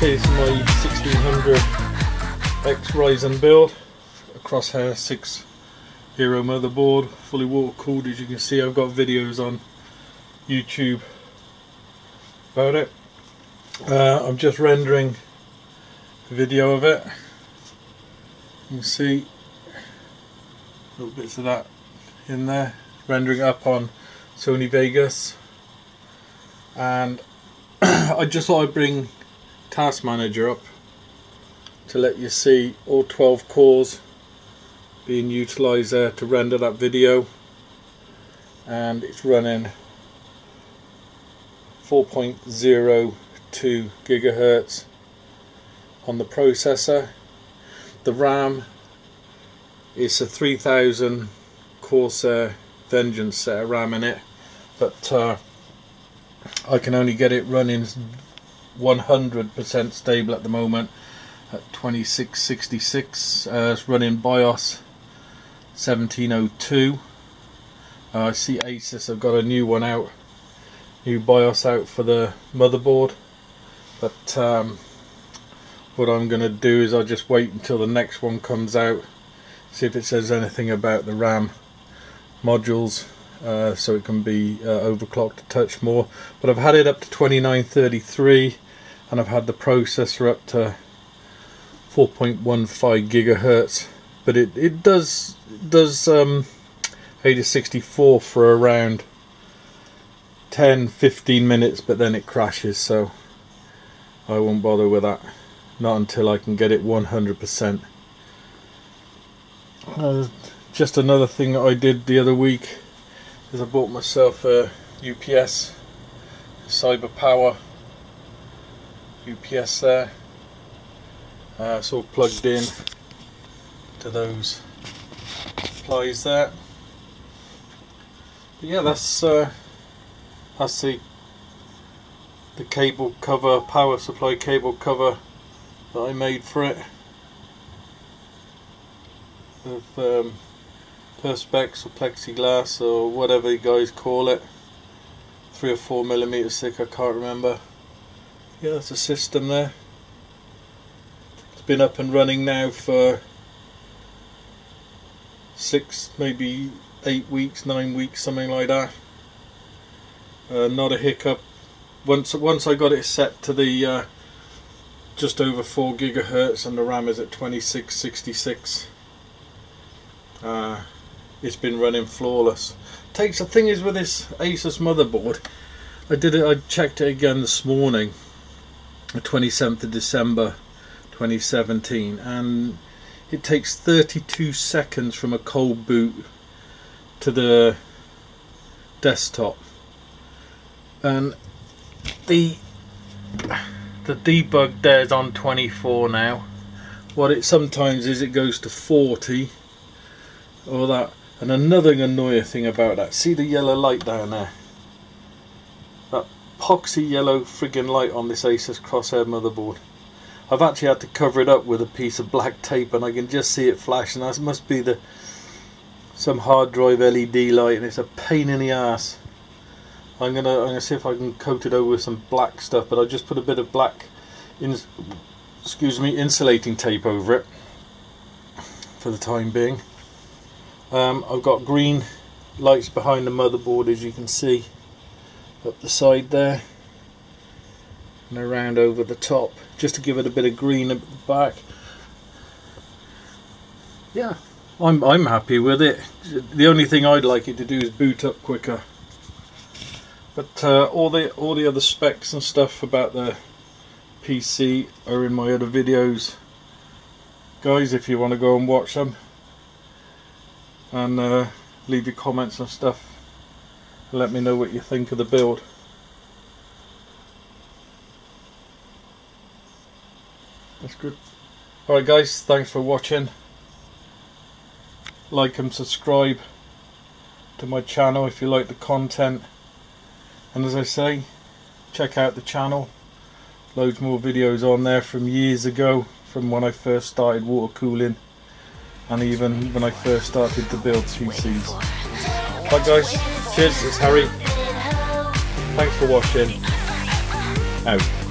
showcase my 1600X Ryzen build, a crosshair 6 Hero motherboard, fully water cooled. As you can see, I've got videos on YouTube about it. I'm just rendering a video of it. You can see little bits of that in there, rendering up on Sony Vegas, and I just thought I'd bring Task Manager up to let you see all 12 cores being utilised there to render that video, and it's running 4.02 gigahertz on the processor. The RAM is a 3000 Corsair Vengeance set of RAM in it, but I can only get it running 100% stable at the moment at 2666. It's running BIOS 1702. I see Asus have got a new one out, new BIOS out for the motherboard, but what I'm going to do is I'll just wait until the next one comes out, see if it says anything about the RAM modules, so it can be overclocked a touch more. But I've had it up to 2933 and I've had the processor up to 4.15 gigahertz, but it does 8064 for around 10-15 minutes, but then it crashes, so I won't bother with that, not until I can get it 100%. Just another thing that I did the other week is I bought myself a UPS, Cyber Power UPS there. It's all plugged in to those plies there. But yeah, that's the cable cover, power supply cable cover that I made for it, with perspex or plexiglass or whatever you guys call it, 3 or 4 millimeters thick, I can't remember. Yeah, that's a system there. It's been up and running now for 6, maybe 8 weeks, 9 weeks, something like that. Not a hiccup. Once I got it set to the just over 4 gigahertz and the RAM is at 2666, it's been running flawless. The thing is with this Asus motherboard, I checked it again this morning, the 27th of December 2017, and it takes 32 seconds from a cold boot to the desktop, and the debug there is on 24 now. What it sometimes is, it goes to 40 or that. And another annoying thing about that, see the yellow light down there, that poxy yellow friggin' light on this Asus Crosshair motherboard. I've actually had to cover it up with a piece of black tape, and I can just see it flash, and that must be some hard drive LED light, and it's a pain in the ass. I'm gonna see if I can coat it over with some black stuff, but I just put a bit of black insulating tape over it for the time being. I've got green lights behind the motherboard, as you can see, up the side there and around over the top, just to give it a bit of green at the back. Yeah, I'm happy with it. The only thing I'd like it to do is boot up quicker. But all the other specs and stuff about the PC are in my other videos, guys, if you want to go and watch them, and leave your comments and stuff and let me know what you think of the build. That's good. Alright guys, thanks for watching. Like and subscribe to my channel if you like the content, and as I say, check out the channel. Loads more videos on there from years ago, from when I first started water cooling, and even when I first started to build PCs. Bye guys, cheers, it's Harry. Thanks for watching. Out.